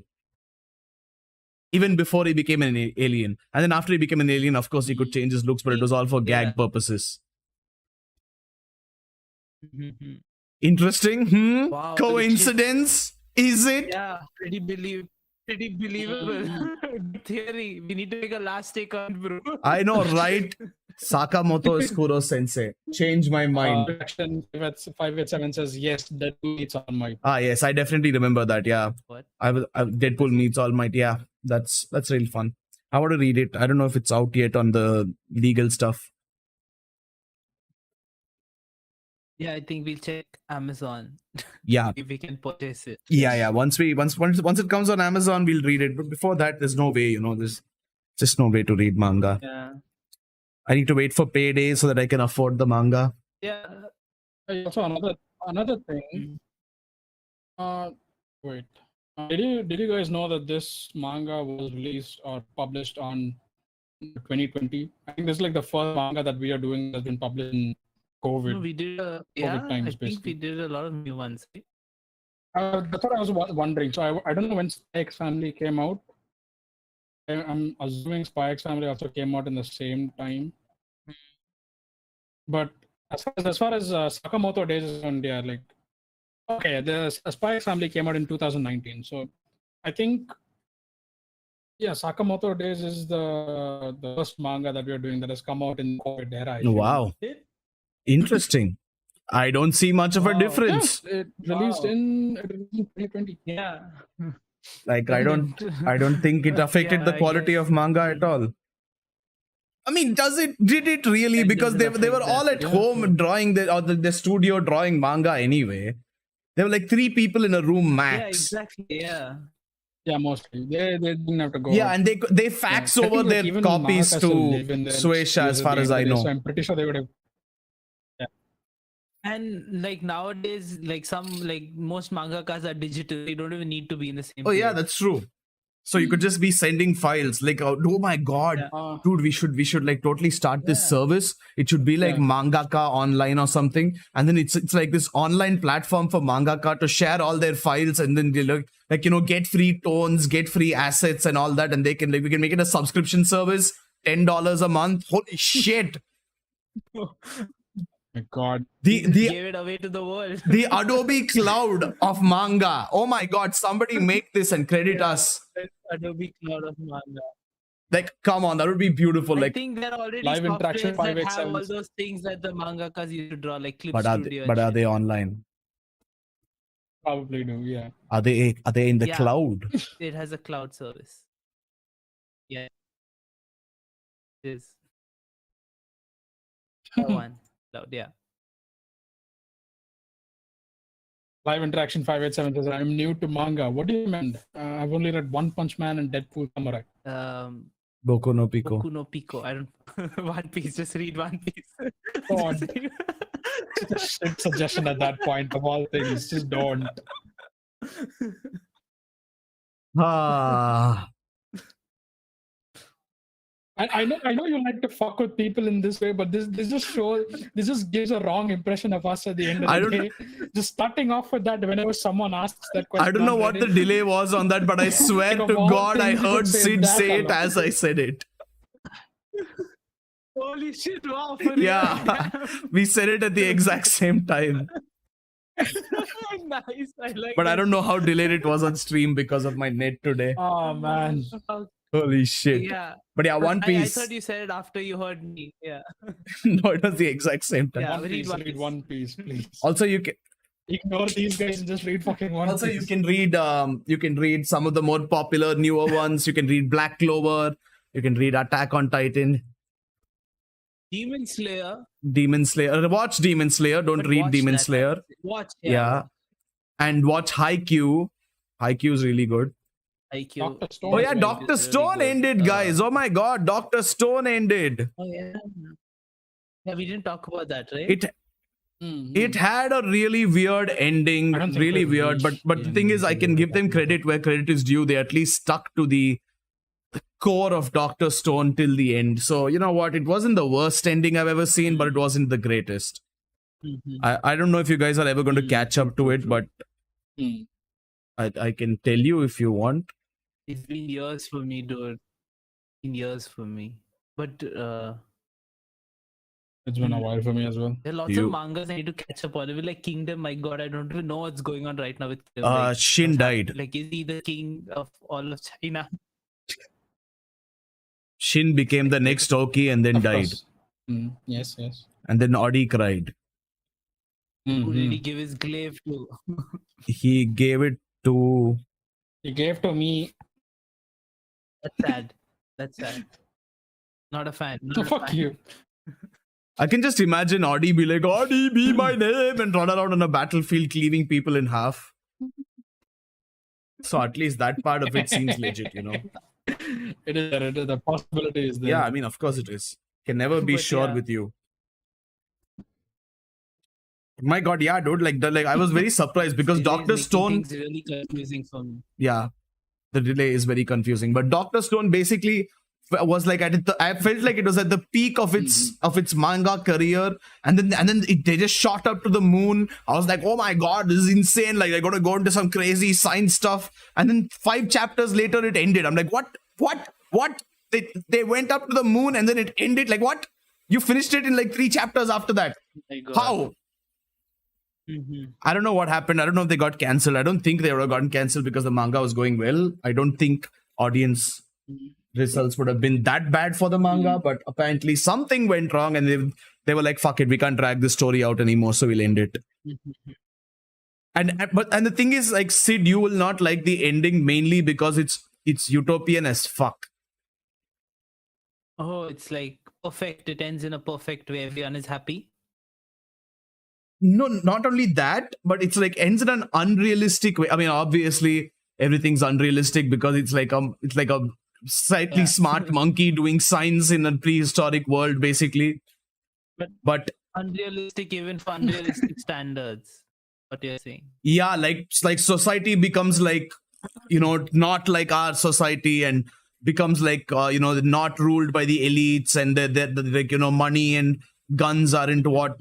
Even before he became an alien. And then after he became an alien, of course, he could change his looks, but it was all for gag purposes. Interesting? Wow, coincidence? Is it? Yeah, pretty believable. Theory. We need to make a last take on, bro. I know, right? Sakamoto is Kuro Sensei. Change my mind. 587 says, yes, Deadpool meets All Might. Ah, yes, I definitely remember that, yeah. What? Deadpool meets All Might, yeah. That's real fun. I want to read it. I don't know if it's out yet on the legal stuff. Yeah, I think we'll check Amazon. Yeah. If we can purchase it. Yeah. Once it comes on Amazon, we'll read it. But before that, there's no way, there's just no way to read manga. Yeah. I need to wait for payday so that I can afford the manga. Yeah. Also another thing. Wait. Did you guys know that this manga was released or published on 2020? I think this is like the first manga that we are doing that's been published in COVID. No, we did COVID times, I think we did a lot of new ones. Right? That's what I was wondering. So I don't know when Spy X Family came out. I'm assuming Spy X Family also came out in the same time. But as far as Sakamoto Days is on, yeah, like, okay, the Spy X Family came out in 2019. So I think, yeah, Sakamoto Days is the first manga that we are doing that has come out in COVID era. Wow. Interesting. I don't see much of a difference. Yeah, it released in 2020. Yeah. Like I don't think it affected the quality of manga at all. I mean, did it really? Because they were all at home drawing the studio drawing manga anyway. There were like 3 people in a room max. Yeah, exactly. Yeah. Yeah, mostly. They didn't have to go. Yeah, out. and they fax I over think, like, their even copies mangaka to still live in their Suesha, as studios at far the as end of I the day, know. so I'm pretty sure they would have. And like nowadays, like most mangakas are digital. You don't even need to be in the same Oh yeah, place. that's true. So you could just be sending files. Like, oh my god, Yeah. dude, we should like totally start this Yeah. service. It should be like Yeah. Mangaka online or something, and then it's like this online platform for Mangaka to share all their files, and then they get free tones, get free assets, and all that, and they can we can make it a subscription service, $10 a month. Holy shit! My God. He The gave it away to the world. the Adobe Cloud of manga. Oh my god, somebody make this and credit us. Adobe Cloud of Manga. Like, come on, that would be beautiful. I Like, think there are already Live interaction softwares that have 587s. all those things that the mangakas used to draw, like Clip but Studio. are they online? Probably do, yeah. Are they in the Yeah. cloud? It has a cloud service. Yeah. It is. One cloud, yeah. Live interaction 587 says, I'm new to manga. What do you mean? I've only read One Punch Man and Deadpool Samurai. Boku no Pico. Boku no Pico. I don't. One Piece. Just read One Piece. God. Shit suggestion at that point of all things. Just don't. Ah, I know you like to fuck with people in this way, but this just gives a wrong impression of us at the end of the day. Just starting off with that whenever someone asks that question. I don't know what the delay was on that, but I swear Like, to of all God, I things, you heard could say Sid that say it alone. as I said it. Holy shit! Wow. For Yeah, we said it at the exact same time. Nice. I like. But I don't know how delayed it was on stream because of my net today. Oh man. Holy shit. Yeah. But yeah, One I Piece. thought you said it after you heard me. Yeah. No, it was the exact same time. Yeah. One Piece, read One Piece, please. Also, you can. Ignore these guys and just read fucking One Also, Piece. you can read some of the more popular, newer ones. You can read Black Clover. You can read Attack on Titan. Demon Slayer. Watch Demon Slayer. Don't But read watch Demon that. Slayer. Watch. Yeah. And watch Haikyuu. Haikyuu is really good. IQ. Dr. Stone Oh is yeah, very Dr. good. Stone Really good. ended, guys. Oh my god, Dr. Stone ended. Oh yeah. Yeah, we didn't talk about that, right? It had a really weird ending, I don't think really we've weird. But reached the the thing end is, I of can the give them episode. credit where credit is due. They at least stuck to the core of Dr. Stone till the end. So you know what? It wasn't the worst ending I've ever seen, but it wasn't the greatest. Mhm. I don't know if you guys are ever going to catch up to it, but I can tell you if you want. It's been years for me, dude. Years for me. But It's been a while for me as well. there are lots of mangas I need to catch up on. Even like Kingdom, my god, I don't even know what's going on right now with Kingdom. Like, Shin what's died. happening? Like, is he the king of all of China? Shin became the next Oki and then Of died. course. Yes. And then Audi cried. Who did he Mhm. give his glaive to? He gave it to. He gave to me. That's sad. That's sad. Not a fan. Not a Fuck fan. you. I can just imagine Audi be like, Audi, be my name, and run around on a battlefield cleaving people in half. So at least that part of it seems legit, you know. It is there. The possibility is there. Yeah, I mean, of course it is. Can never be But sure yeah. with you. My God, yeah, dude. Like I was very surprised because Delay is Dr. making Stone. things really confusing for me. Yeah, the delay is very confusing. But Dr. Stone basically was like I felt like it was at the peak of its manga career, and then they just shot up to the moon. I was like, oh my god, this is insane! Like they're gonna go into some crazy science stuff, and then 5 chapters later it ended. I'm like, what? They went up to the moon and then it ended. Like what? You finished it in like 3 chapters after that. My God. How? Mhm. I don't know what happened. I don't know if they got cancelled. I don't think they would have gotten cancelled because the manga was going well. I don't think audience results would have been that bad for the manga, but apparently something went wrong and they were like, fuck it, we can't drag this story out anymore, so we'll end it. And the thing is, like, Sid, you will not like the ending mainly because it's utopian as fuck. Oh, it's like perfect. It ends in a perfect way. Everyone is happy. No, not only that, but it's like ends in an unrealistic way. I mean, obviously, everything's unrealistic because it's like a slightly smart monkey doing science in a prehistoric world, basically. But unrealistic even for unrealistic standards. What you're saying? Yeah, like society becomes like, not like our society, and becomes like not ruled by the elites, and they're like, money and guns aren't what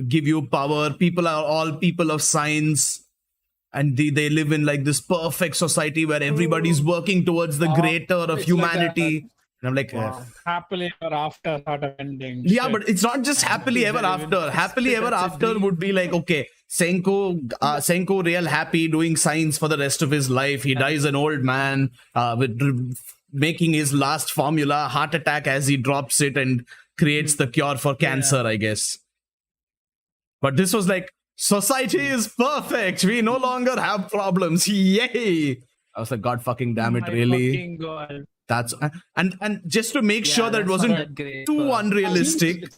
give you power. People are all people of science, and they live in like this perfect society where everybody's working towards the greater of humanity. And I'm like, happily ever after sort of ending. Yeah, but it's not just happily ever after. Happily ever after would be like, okay, Senko real happy doing science for the rest of his life. He dies an old man with making his last formula, heart attack as he drops it, and creates the cure for cancer, I guess. But this was like, society is perfect. We no longer have problems. Yay! I was like, God fucking damn it, really? Fucking God. That's and just to make sure that it wasn't too unrealistic.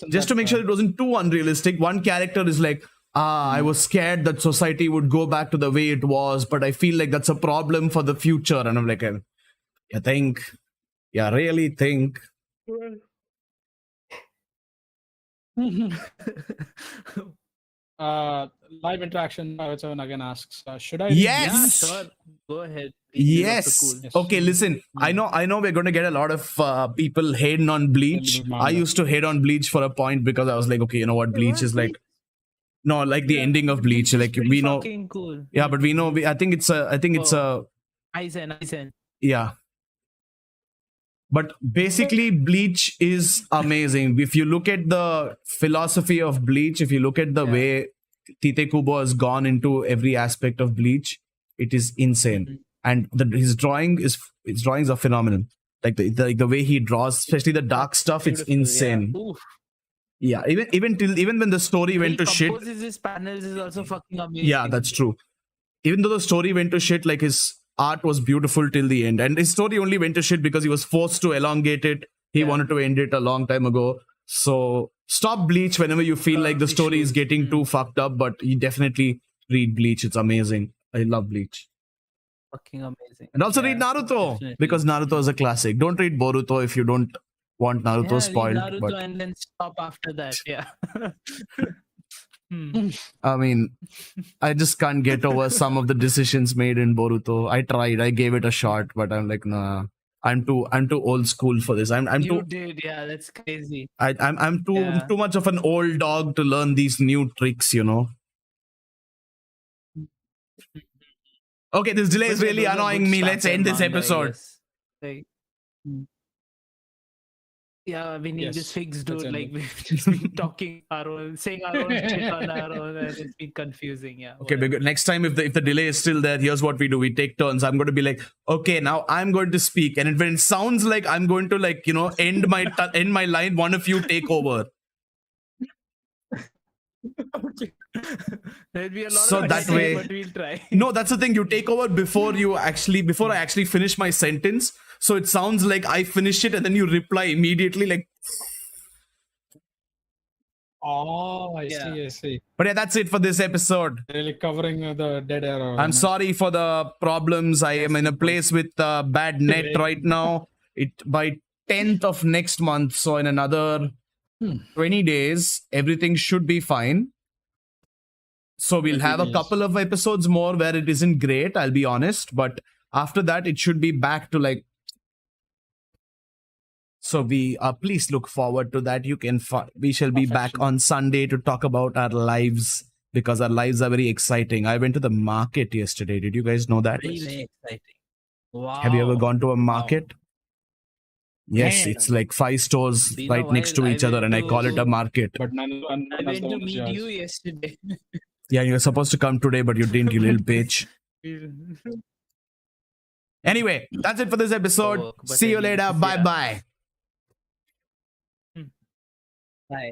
Just to make sure it wasn't too unrealistic, one character is like, I was scared that society would go back to the way it was, but I feel like that's a problem for the future. And I'm like, you think? Yeah, really think? Live interaction. Weeb101 again asks, should I? Yes. Yeah, sure. Go ahead. Yes. Okay, listen. I know we're going to get a lot of people hating on Bleach. I used to hate on Bleach for a point because I was like, okay, you know what? Bleach is like, no, like the ending of Bleach. Like we know. Cool. Yeah, but we know. I think it's a. Aizen. Yeah. But basically, Bleach is amazing. If you look at the philosophy of Bleach, if you look at the way Tite Kubo has gone into every aspect of Bleach, it is insane. And his drawings are phenomenal. Like the way he draws, especially the dark stuff, it's insane. Yeah, even when the story went to shit. His panels is also fucking amazing. Yeah, that's true. Even though the story went to shit, like his art was beautiful till the end, and his story only went to shit because he was forced to elongate it. He wanted to end it a long time ago. So stop Bleach whenever you feel like the story is getting too fucked up, but you definitely read Bleach. It's amazing. I love Bleach. Fucking amazing. And also read Naruto, definitely. Because Naruto is a classic. Don't read Boruto if you don't want Naruto spoiled. Read Naruto and then stop after that. Yeah. I mean, I just can't get over some of the decisions made in Boruto. I tried. I gave it a shot, but I'm like, nah. I'm too old school for this. You did, yeah. That's crazy. I'm too much of an old dog to learn these new tricks, Okay, this delay is really annoying me. Let's end this episode. Yeah, we need this fix, dude. Like, we've just been talking saying our own shit on our own, and it's been confusing. Yeah. Okay, but next time, if the delay is still there, here's what we do: we take turns. I'm going to be like, okay, now I'm going to speak, and when it sounds like I'm going to end my line, one of you take over. Okay. There'll be a lot so of that way, but we'll try. No, that's the thing. You take over before I actually finish my sentence. So it sounds like I finish it and then you reply immediately like. Oh, I see. But yeah, that's it for this episode. Really covering the dead air. I'm sorry for the problems. I am in a place with bad net right now. By 10th of next month, so in another 20 days, everything should be fine. So we'll have a couple of episodes more where it isn't great, I'll be honest. But after that, it should be back to like. So we please look forward to that. We shall be back on Sunday to talk about our lives, because our lives are very exciting. I went to the market yesterday. Did you guys know that? Really exciting. Wow. Have you ever gone to a market? Yes, it's like 5 stores right next to each other, and I call it a market. But I went to meet you yesterday. Yeah, you were supposed to come today, but you didn't, you little bitch. Anyway, that's it for this episode. See you later. Bye-bye. Bye.